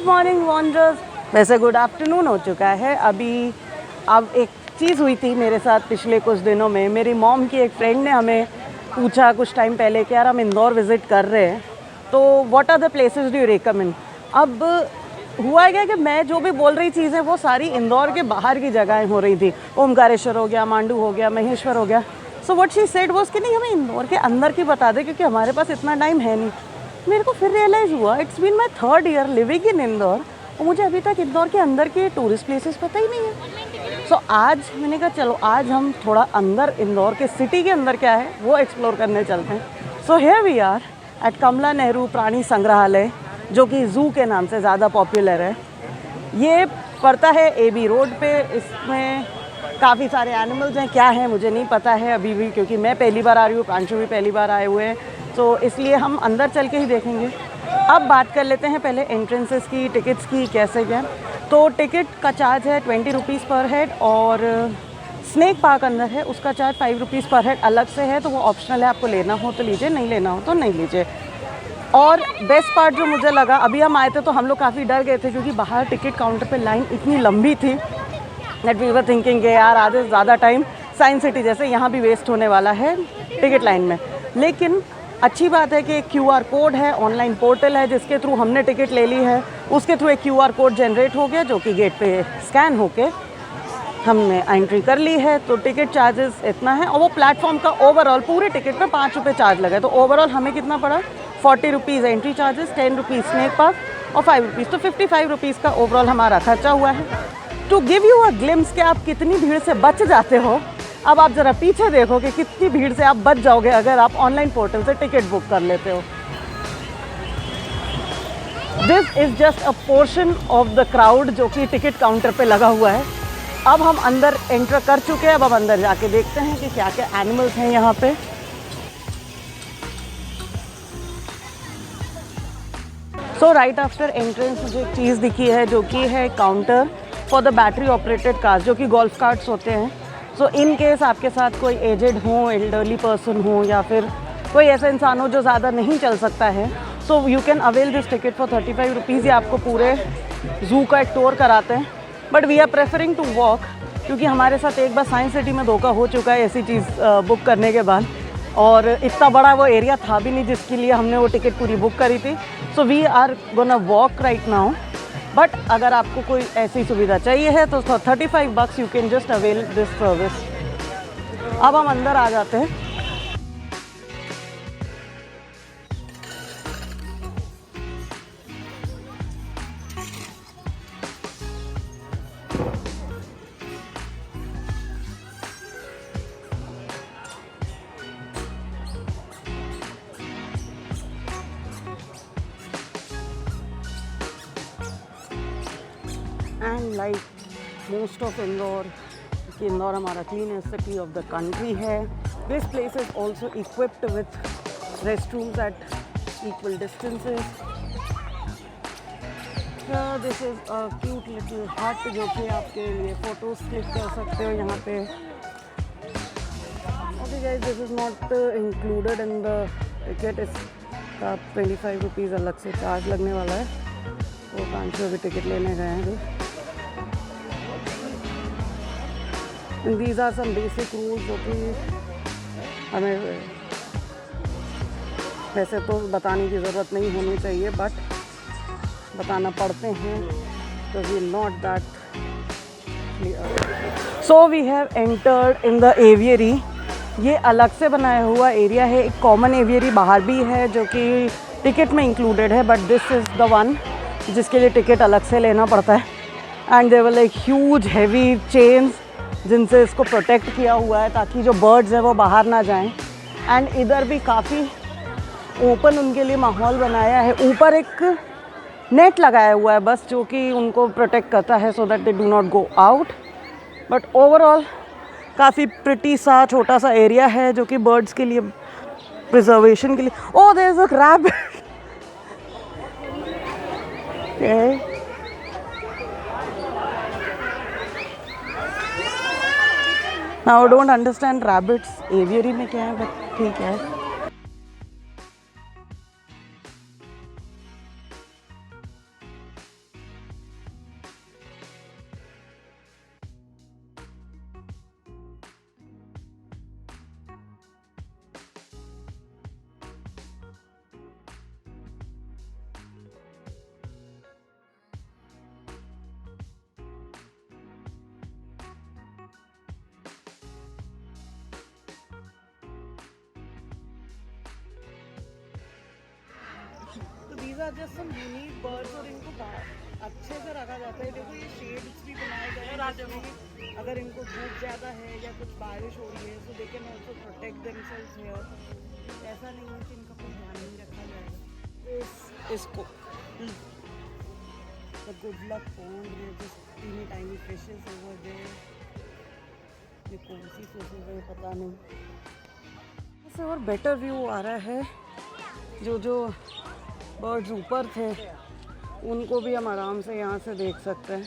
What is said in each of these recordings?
Morning wonders. वैसे good afternoon हो चुका है अभी। अब एक चीज़ हुई थी मेरे साथ पिछले कुछ दिनों में। मेरी मॉम की एक फ्रेंड ने हमें पूछा कुछ टाइम पहले कि यार हम इंदौर विज़िट कर रहे हैं, तो what are the places do you recommend. अब हुआ क्या कि मैं जो भी बोल रही चीज़ें वो सारी इंदौर के बाहर की जगहें हो रही थी। ओमकारेश्वर हो गया, मांडू हो गया, महेश्वर हो गया। So what she said was कि नहीं हमें इंदौर के अंदर की बता दे, क्योंकि हमारे पास इतना टाइम है नहीं। मेरे को फिर रियलाइज़ हुआ it's been my 3rd year living in Indore और मुझे अभी तक इंदौर के अंदर के टूरिस्ट प्लेसेस पता ही नहीं है। सो आज मैंने कहा चलो आज हम थोड़ा अंदर इंदौर के सिटी के अंदर क्या है वो एक्सप्लोर करने चलते हैं। So here we are at Kamla Nehru प्राणी संग्रहालय, जो कि ज़ू के नाम से ज़्यादा पॉपुलर है। ये पड़ता है AB रोड पे। इसमें काफ़ी सारे एनिमल्स हैं, क्या है मुझे नहीं पता है अभी भी, क्योंकि मैं पहली बार आ रही हूँ, प्रांशु भी पहली बार आए हुए हैं, तो इसलिए हम अंदर चल के ही देखेंगे। अब बात कर लेते हैं पहले एंट्रेंसेस की, टिकट्स की कैसे क्या। तो टिकट का चार्ज है 20 रुपीज़ पर हेड, और स्नैक पार्क अंदर है उसका चार्ज 5 रुपीज़ पर हेड अलग से है, तो वो ऑप्शनल है, आपको लेना हो तो लीजिए, नहीं लेना हो तो नहीं लीजिए। और बेस्ट पार्ट जो मुझे लगा, अभी हम आए थे तो हम लोग काफ़ी डर गए थे क्योंकि बाहर टिकट काउंटर पे लाइन इतनी लंबी थी दैट वी वर थिंकिंग कि यार आधे से ज़्यादा टाइम साइंस सिटी जैसे यहाँ भी वेस्ट होने वाला है टिकट लाइन में। लेकिन अच्छी बात है कि एक QR कोड है, ऑनलाइन पोर्टल है जिसके थ्रू हमने टिकट ले ली है, उसके थ्रू एक QR कोड जनरेट हो गया जो कि गेट पे स्कैन होके हमने एंट्री कर ली है। तो टिकट चार्जेस इतना है, और वो प्लेटफॉर्म का ओवरऑल पूरे टिकट पर 5 रुपये चार्ज लगा, तो ओवरऑल हमें कितना पड़ा 40 rupees entry charges, 10 rupees snack park और 5 रुपीज़, तो 55 रुपीज़ का ओवरऑल हमारा खर्चा हुआ है। To give you a glimpse कि आप कितनी भीड़ से बच जाते हो, अब आप ज़रा पीछे देखो कि कितनी भीड़ से आप बच जाओगे अगर आप ऑनलाइन पोर्टल से टिकट बुक कर लेते हो। This is just a portion of the crowd जो कि टिकट काउंटर पे लगा हुआ है। अब हम अंदर एंटर कर चुके हैं, अब हम अंदर जाके देखते हैं कि क्या क्या एनिमल्स हैं यहाँ पे। सो राइट आफ्टर एंट्रेंस मुझे एक चीज़ दिखी है जो कि है counter for the battery operated cars, जो कि गोल्फ कार्ट्स होते हैं। सो इन केस आपके साथ कोई एजेड हो, एल्डरली पर्सन हो, या फिर कोई ऐसा इंसान हो जो ज़्यादा नहीं चल सकता है, so you can avail this ticket for 35 rupees. ये आपको पूरे ज़ू का एक टूर कराते हैं, but we are preferring to walk, क्योंकि हमारे साथ एक बार साइंस सिटी में धोखा हो चुका है ऐसी चीज़ बुक करने के बाद, और इतना बड़ा वो एरिया था भी नहीं जिसके लिए हमने वो टिकट पूरी बुक करी थी। So we are gonna walk right now, but अगर आपको कोई ऐसी सुविधा चाहिए है तो 35 bucks you can just avail this service. अब हम अंदर आ जाते हैं। And like most of Indore, कि इंदौर हमारा cleanest city of the country है, this place is also equipped with rest rooms at equal distances. This is a cute little hut जो कि आपके लिए फ़ोटोज़ क्लिक कर सकते हो यहाँ पे। Okay guys, this is not included in the ticket. इसका 25 रुपीज़ अलग से चार्ज लगने वाला है। वो 500 भी टिकट लेने गए हैं। These are some basic rules जो कि हमें वैसे तो बताने की ज़रूरत नहीं होनी चाहिए, बट बताना पड़ते हैं because we are not that clear. So we have entered in the aviary. ये अलग से बनाया हुआ एरिया है। एक कॉमन एवियरी बाहर भी है जो कि टिकट में इंक्लूडेड है, but this is the one जिसके लिए टिकट अलग से लेना पड़ता है। And there were like huge heavy chains जिनसे इसको प्रोटेक्ट किया हुआ है ताकि जो बर्ड्स हैं वो बाहर ना जाएं। एंड इधर भी काफ़ी ओपन उनके लिए माहौल बनाया है। ऊपर एक नेट लगाया हुआ है बस, जो कि उनको प्रोटेक्ट करता है so that they do not go out. But overall काफ़ी प्रिटी सा छोटा सा एरिया है जो कि बर्ड्स के लिए, प्रिजर्वेशन के लिए। Oh there is a rabbit. Now I don't understand rabbits aviary में क्या है, बट ठीक है। These are just some unique birds और इनको अच्छे से रखा जाता है। देखो ये शेड्स भी बनाए गए हैं जिसमें अगर इनको धूप ज़्यादा है या कुछ बारिश हो रही है तो they can also protect themselves here. ऐसा नहीं है कि इनका कोई ध्यान नहीं रखा जाएगा। इसको द गुड लक पॉन्ड में just teeny tiny fishes over there. ये कौन सी फिशेस है पता नहीं। इससे और बेटर व्यू आ रहा है। जो बर्ड्स ऊपर थे उनको भी हम आराम से यहाँ से देख सकते हैं।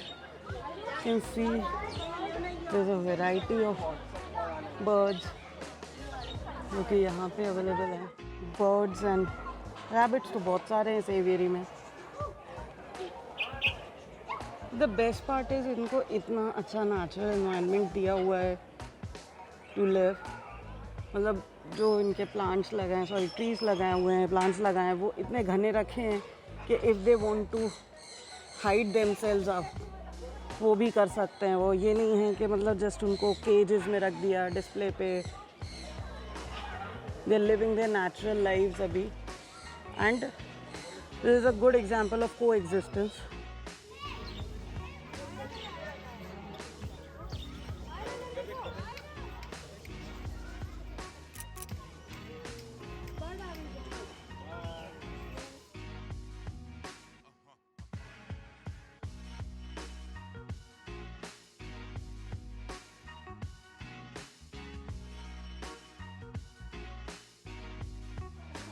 Can see there is a variety of birds जो कि यहाँ पे अवेलेबल है। बर्ड्स एंड रैबिट्स तो बहुत सारे हैं इस एवियरी में। द बेस्ट पार्ट इज इनको इतना अच्छा नेचुरल एनवायरनमेंट दिया हुआ है टू लिव। मतलब जो इनके प्लांट्स लगाए सॉरी ट्रीज लगाए हुए हैं प्लांट्स लगाए हैं वो इतने घने रखे हैं कि if they want to hide themselves up वो भी कर सकते हैं। वो ये नहीं है कि मतलब जस्ट उनको केजेस में रख दिया डिस्प्ले पे। They are living their natural lives अभी and this is a good example of coexistence.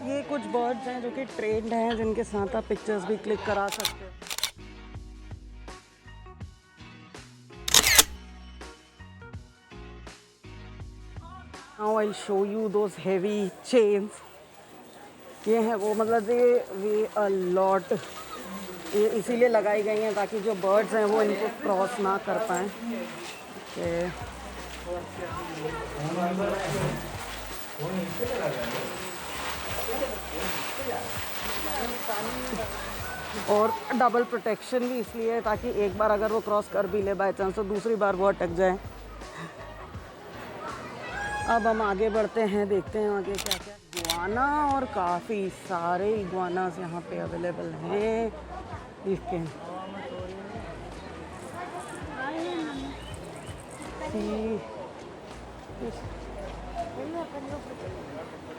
ये कुछ बर्ड्स हैं जो कि ट्रेंड हैं जिनके साथ आप पिक्चर्स भी क्लिक करा सकते हो। Now I'll show you those heavy chains. ये है वो मतलब ये a lot ये इसीलिए लगाई गई हैं ताकि जो बर्ड्स हैं वो इनको क्रॉस ना कर पाएँ। और डबल प्रोटेक्शन भी इसलिए है ताकि एक बार अगर वो क्रॉस कर भी ले बाय चांस तो दूसरी बार वो अटक जाए। अब हम आगे बढ़ते हैं, देखते हैं आगे क्या क्या। इग्वाना और काफ़ी सारे इग्वानास यहाँ पे अवेलेबल हैं। देखते हैं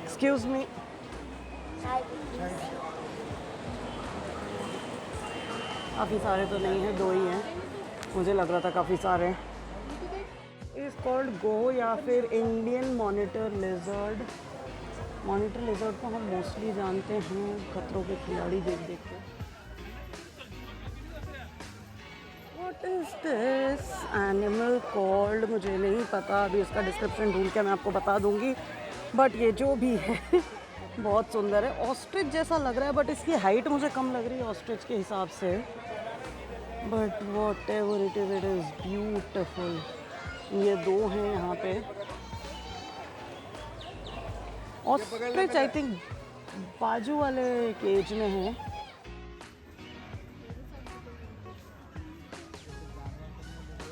एक्सक्यूज मी काफ़ी सारे तो नहीं हैं, 2 ही हैं। मुझे लग रहा था काफ़ी सारे हैं। इस कॉल्ड गो या फिर Indian monitor lizard. Monitor lizard को हम मोस्टली जानते हैं खतरों के खिलाड़ी देख देख के। What is this animal called मुझे नहीं पता। अभी इसका डिस्क्रिप्शन ढूंढ के मैं आपको बता दूंगी। बट ये जो भी है बहुत सुंदर है। ऑस्ट्रिच जैसा लग रहा है बट इसकी हाइट मुझे कम लग रही है ऑस्ट्रिच के हिसाब से। But what ever it is beautiful. ये 2 हैं यहाँ पे। ऑस्ट्रिच आई थिंक बाजू वाले केज में है।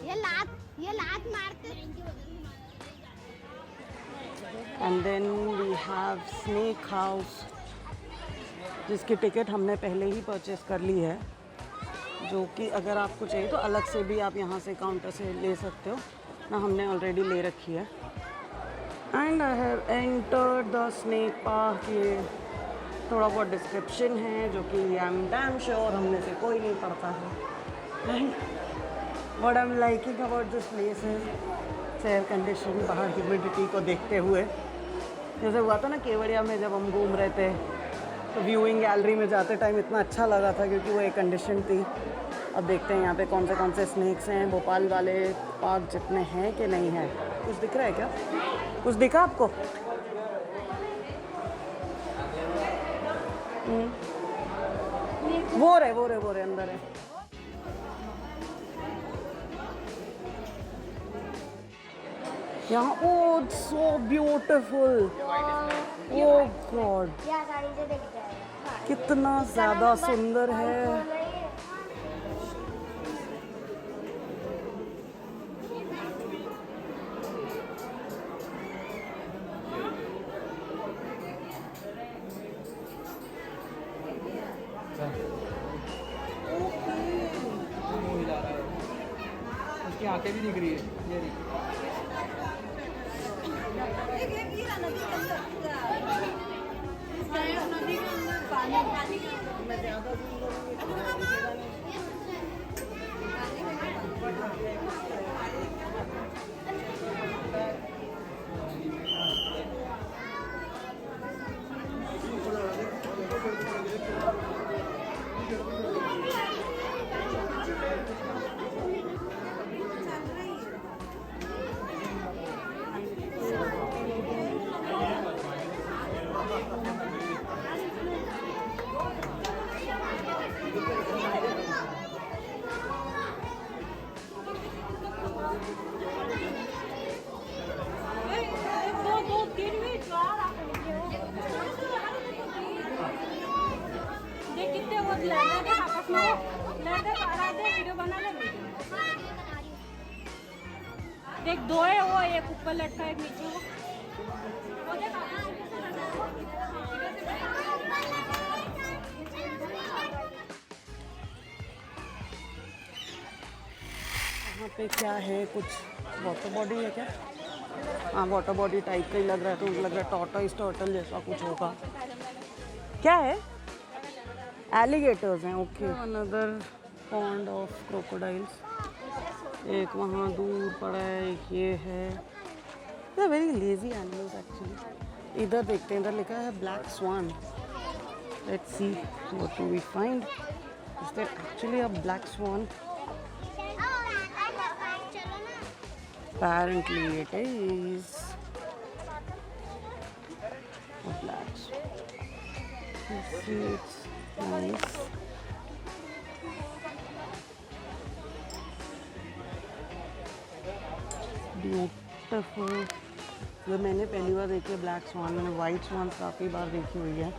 ये लात मारते। And then we have snake house जिसकी टिकट हमने पहले ही परचेस कर ली है, जो कि अगर आपको चाहिए तो अलग से भी आप यहाँ से काउंटर से ले सकते हो ना। हमने ऑलरेडी ले रखी है। And I have entered the snake park. ये थोड़ा बहुत डिस्क्रिप्शन है जो कि आई एम डैम श्योर हमने से कोई नहीं पढ़ता है। What I am liking about this place is air condition. बाहर ह्यूमिडिटी को देखते हुए जैसे हुआ था ना केवड़िया में जब हम घूम रहे थे तो व्यूइंग गैलरी में जाते टाइम इतना अच्छा लगा था क्योंकि वो एयर कंडीशन थी। अब देखते हैं यहाँ पे कौन से स्नैक्स हैं। भोपाल वाले पार्क जितने हैं कि नहीं हैं। कुछ दिख रहा है क्या? कुछ दिखा आपको? वो रहे अंदर है। यहाँ ओह सो ब्यूटीफुल। ओह गॉड कितना ज़्यादा सुंदर है। आंखें भी दिख रही है ये देखिए। देख कितने वो लड़ने दे आपस में लड़ते बाहर दे वीडियो बना ले देख दो है वो एक ऊपर लटका है एक नीचे वो देख यहाँ पे क्या है, कुछ वाटर बॉडी है क्या? हाँ, वाटर बॉडी टाइप का ही लग रहा है, तो मुझे लग रहा है टॉर्टोइस टर्टल जैसा कुछ होगा। क्या है? एलिगेटर्स हैं। Okay, another pond of crocodiles. एक वहाँ दूर पड़ा है, एक ये है। They very lazy animals actually. इधर देखते हैं, इधर लिखा है black swan. Let's see what do we find. Is there actually a black swan? Apparently it is a black swan. You see, it's nice. Beautiful. जो मैंने पहली बार देखी है ब्लैक स्वान, मैंने वाइट स्वान काफ़ी बार देखी हुई है।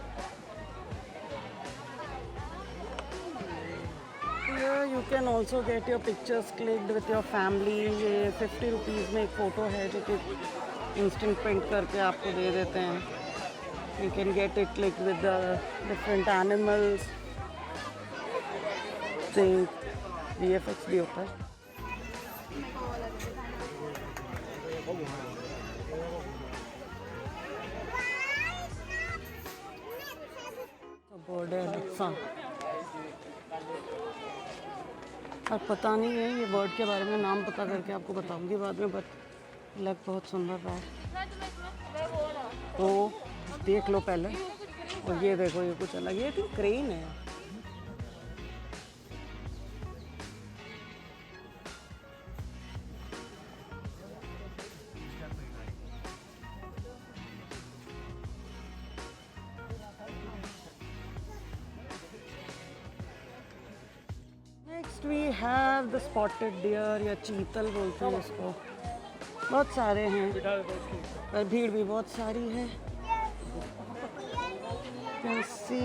Here you can also get your pictures clicked with your family. ये 50 रुपीज़ में एक फ़ोटो है जो कि इंस्टेंट प्रिंट करके आपको दे देते हैं। You can get it clicked with the different animals. VFX भी होता है। बर्ड है अलेक्सा। और पता नहीं है ये बर्ड के बारे में, नाम पता करके आपको बताऊंगी बाद में, बट लग बहुत सुंदर रहा है। तो देख लो पहले। और ये देखो, ये कुछ अलग, ये कि क्रेन है। Next we have the spotted deer या चीतल बोलते हैं इसको। बहुत सारे हैं पर भीड़ भी बहुत सारी है। Can see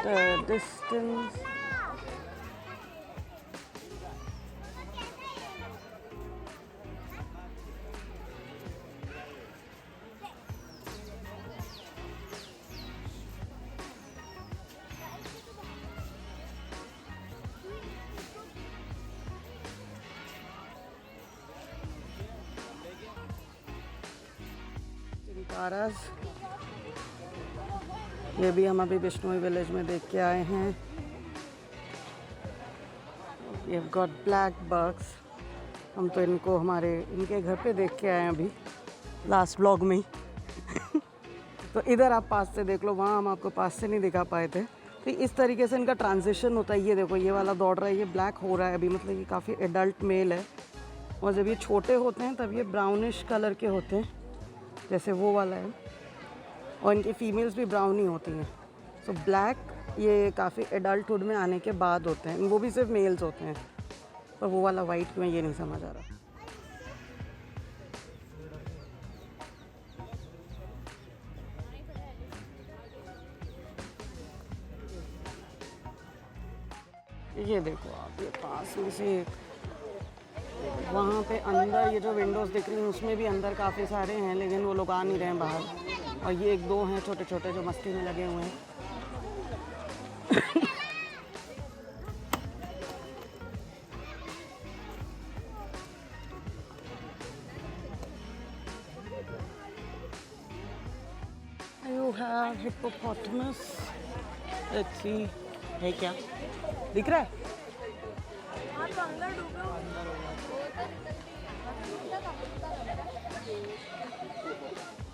the distance. Chinkaras, ये भी हम अभी बिश्नोई विलेज में देख के आए हैं। ये गॉट ब्लैक बग्स। हम तो इनको इनके घर पे देख के आए हैं अभी लास्ट ब्लॉग में ही। तो इधर आप पास से देख लो, वहाँ हम आपको पास से नहीं दिखा पाए थे। तो इस तरीके से इनका ट्रांजिशन होता है। ये देखो, ये वाला दौड़ रहा है, ये ब्लैक हो रहा है अभी, मतलब ये काफ़ी एडल्ट मेल है। और जब ये छोटे होते हैं तब ये ब्राउनिश कलर के होते हैं, जैसे वो वाला है। और इनकी फीमेल्स भी ब्राउन ही होती हैं। सो ब्लैक ये काफ़ी एडल्टहुड में आने के बाद होते हैं, वो भी सिर्फ मेल्स होते हैं। पर वो वाला वाइट क्यों है ये नहीं समझ आ रहा। ये देखो आप, ये पास में से वहाँ पे अंदर ये जो विंडोज़ दिख रही हैं उसमें भी अंदर काफ़ी सारे हैं, लेकिन वो लोग आ नहीं रहे हैं बाहर। और ये एक दो हैं छोटे छोटे जो मस्ती में लगे हुए हैं। Have hippopotamus. लेट्स सी है क्या दिख रहा है। आप अंदर डूबे हो।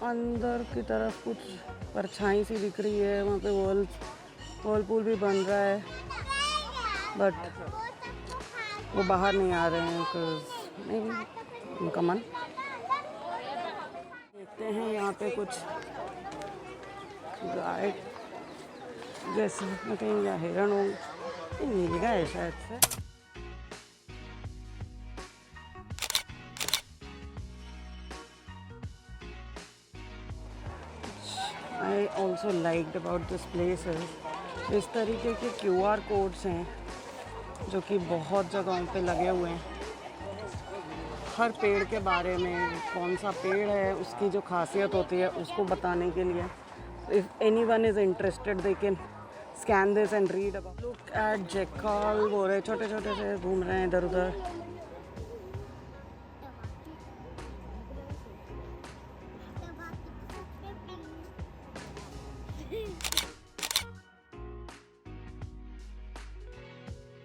अंदर की तरफ कुछ परछाई सी दिख रही है, वहाँ पे वर्लपूल भी बन रहा है, बट वो बाहर नहीं आ रहे हैं बिकॉज नहीं उनका मन। देखते हैं यहाँ पे कुछ गाय जैसे मैं कहीं या हिरण हो, नीलगा है शायद से। I also liked about this place is इस तरीके के QR कोड्स हैं जो कि बहुत जगहों पे लगे हुए हैं। हर पेड़ के बारे में, कौन सा पेड़ है, उसकी जो खासियत होती है उसको बताने के लिए। If anyone is interested they can scan this and read about. Look at jackal, वो रहे छोटे छोटे से घूम रहे हैं इधर उधर।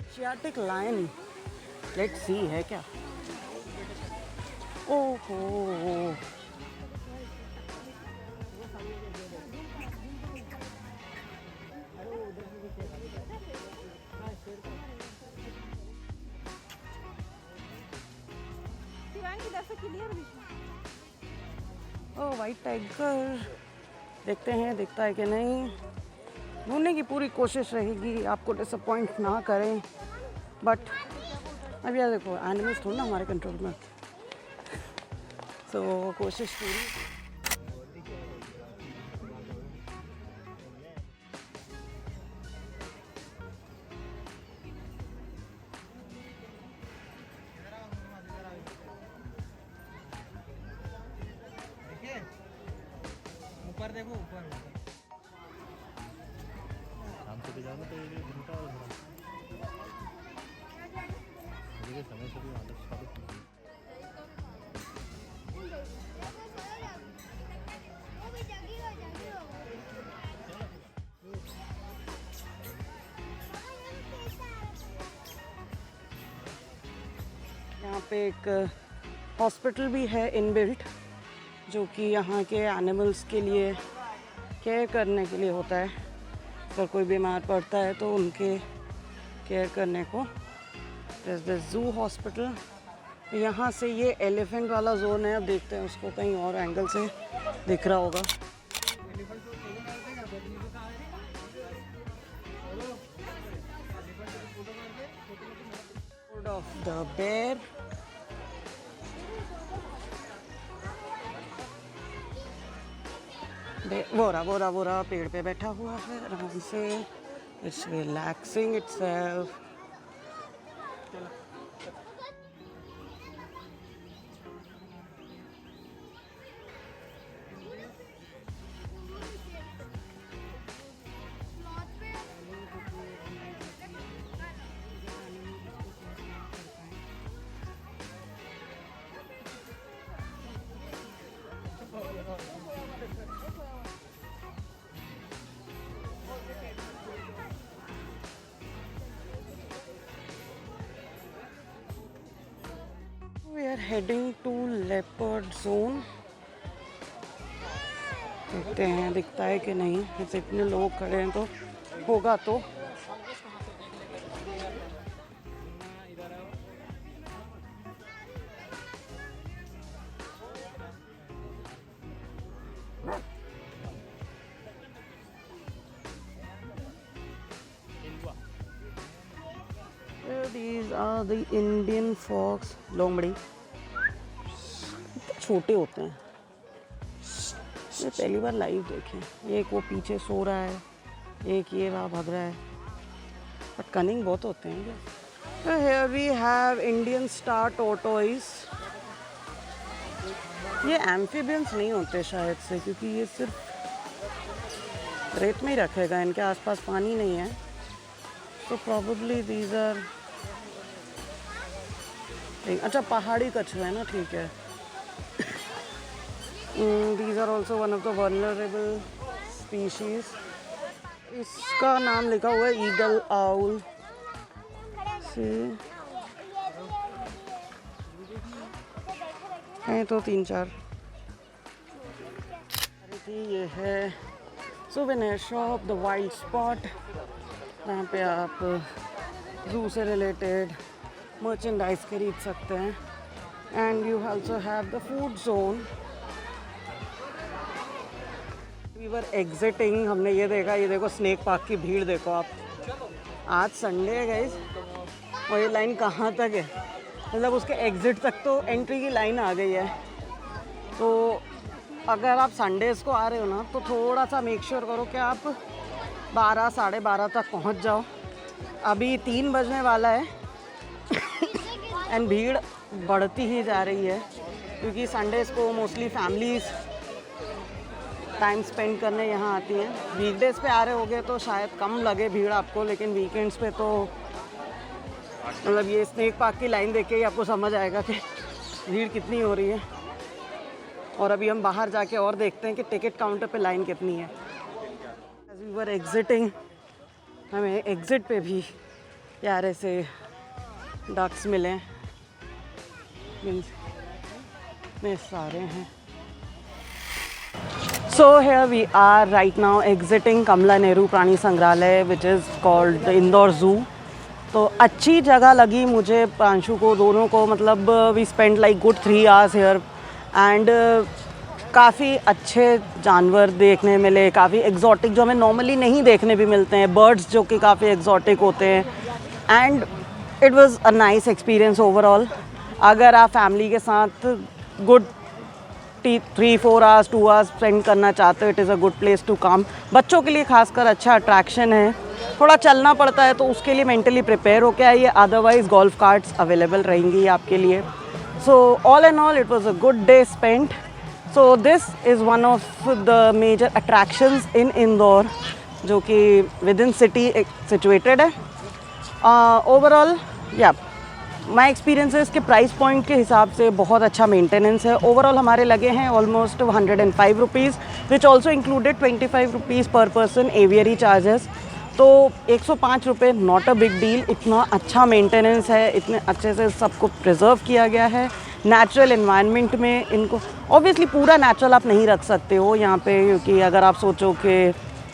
एशियाटिक लायन, लेट्स सी है क्या। ओहो शिवांगी इधर से क्लियर दिख रहा है। ओ वाइट टाइगर, देखते हैं दिखता है कि नहीं। ढूंढने की पूरी कोशिश रहेगी, आपको डिसअपॉइंट ना करें, बट अब यार देखो एनिमल्स थोड़ा ना हमारे कंट्रोल में, तो कोशिश पूरी। ऊपर देखो, ऊपर शाम से भी जाओगे तो ये घूमता और मुझे समय से भी आदत स्वागत यहाँ पे एक हॉस्पिटल भी है इनबिल्ट, जो कि यहाँ के एनिमल्स के लिए केयर करने के लिए होता है। अगर कोई बीमार पड़ता है तो उनके केयर करने को। द जू हॉस्पिटल, यहाँ से ये एलिफेंट वाला जोन है। अब देखते हैं उसको कहीं और एंगल से दिख रहा होगा। ऑफ द बेयर, बोरा पेड़ पे बैठा हुआ है आराम से। It's relaxing itself. We are heading to leopard zone. देखते हैं दिखता है कि नहीं। ऐसे इतने लोग खड़े हैं तो होगा तो। These are the Indian fox, लोमड़ी। छोटे होते हैं, ये पहली बार लाइव देखे। एक वो पीछे सो रहा है, एक ये वहाँ भाग रहा है, बट कनिंग बहुत होते हैं ये। So here we have Indian star tortoise। ये एम्फीबियंस नहीं होते शायद से, क्योंकि ये सिर्फ रेत में ही रखेगा, इनके आसपास पानी नहीं है। तो प्रॉबेबली दीज आर, अच्छा पहाड़ी कछुआ है ना, ठीक है। These are also one of the vulnerable species. इसका नाम लिखा हुआ है ईगल आउल से हैं तो 3-4। ये है souvenir shop the wild spot, यहाँ पे आप जू से रिलेटेड मर्चेंडाइज खरीद सकते हैं। And you also have the food zone. We were exiting, हमने ये देखा, ये देखो स्नेक पार्क की भीड़ देखो आप। आज संडे है गाइस और ये लाइन कहाँ तक है, मतलब उसके एग्ज़िट तक तो एंट्री की लाइन आ गई है। तो अगर आप संडेज़ को आ रहे हो ना तो थोड़ा सा मेक श्योर करो कि आप 12 साढ़े 12 तक पहुँच जाओ। अभी 3 बजने वाला है एंड भीड़ बढ़ती ही जा रही है क्योंकि संडेज़ को मोस्टली फैमिलीज़ टाइम स्पेंड करने यहाँ आती हैं। वीकडेज़ पे आ रहे होगे तो शायद कम लगे भीड़ आपको, लेकिन वीकेंड्स पे तो मतलब ये स्नेक पार्क की लाइन देख के ही आपको समझ आएगा कि भीड़ कितनी हो रही है। और अभी हम बाहर जाके और देखते हैं कि टिकट काउंटर पे लाइन कितनी है। एज वी वर एग्जिटिंग, हमें एग्ज़िट पे भी प्यारे से डक्स मिले, इतने सारे हैं। So here we are right now exiting कमला नेहरू प्राणी संग्रहालय which is called the Indore zoo. तो अच्छी जगह लगी मुझे, प्रांशु को, दोनों को, मतलब we spent like good 3 hours here and काफ़ी अच्छे जानवर देखने मिले, काफ़ी एग्जॉटिक जो हमें नॉर्मली नहीं देखने भी मिलते हैं, बर्ड्स जो कि काफ़ी एग्जॉटिक होते हैं। And it was a nice experience overall. अगर आप फैमिली के साथ गुड 3-4 आवर्स 2 आवर्स स्पेंड करना चाहते हो, it is a good place to come. बच्चों के लिए खासकर अच्छा अट्रैक्शन है। थोड़ा चलना पड़ता है तो उसके लिए मेंटली प्रिपेयर होकर आइए, अदरवाइज गोल्फ कार्ट्स अवेलेबल रहेंगी आपके लिए। So all and all it was a good day spent. So this is one of the major attractions in Indore जो कि विद इन सिटी सिचुएटेड है। ओवरऑल या माई एक्सपीरियंस है इसके प्राइस पॉइंट के हिसाब से बहुत अच्छा मेंटेनेंस है। ओवरऑल हमारे लगे हैं almost 105 rupees which also included 25 rupees पर पर्सन एवियरी चार्जेस। तो 105 रुपये नॉट अ बिग डील। इतना अच्छा मेंटेनेंस है, इतने अच्छे से सबको प्रिजर्व किया गया है नेचुरल एनवायरनमेंट में। इनको ऑब्वियसली पूरा नेचुरल आप नहीं रख सकते हो यहाँ पे, क्योंकि अगर आप सोचो कि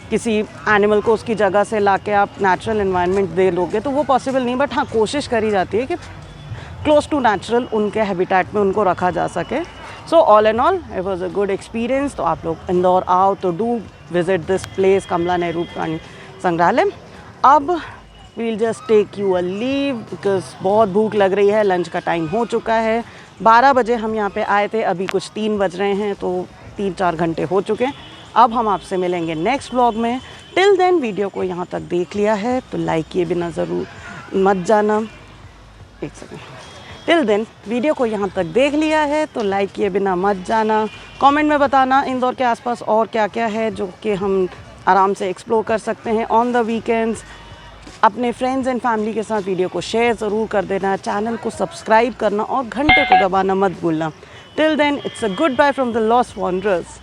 किसी एनिमल को उसकी जगह से लाके आप नेचुरल एनवायरनमेंट दे लोगे तो वो पॉसिबल नहीं, बट हाँ कोशिश करी जाती है कि क्लोज टू नेचुरल उनके हैबिटेट में उनको रखा जा सके। So all and all it was a good experience. तो आप लोग इंदौर आओ तो do visit this place Kamala Nehru प्राणी संग्रहालय। अब we'll just take you a leave because बहुत भूख लग रही है, लंच का टाइम हो चुका है। 12 बजे हम यहाँ पे आए थे, अभी कुछ 3 बज रहे हैं, तो 3-4 घंटे हो चुके हैं। अब हम आपसे मिलेंगे नेक्स्ट व्लॉग में। टिल देन वीडियो को यहाँ तक देख लिया है तो लाइक किए बिना ज़रूर मत जाना। एक सेकेंड। टिल देन वीडियो को यहाँ तक देख लिया है तो लाइक किए बिना मत जाना। कमेंट में बताना इंदौर के आसपास और क्या क्या है जो कि हम आराम से एक्सप्लोर कर सकते हैं ऑन द वीकेंड्स। अपने फ्रेंड्स एंड फैमिली के साथ वीडियो को शेयर ज़रूर कर देना, चैनल को सब्सक्राइब करना और घंटे को दबाना मत भूलना। Till then it's a good bye from the lost wanderers.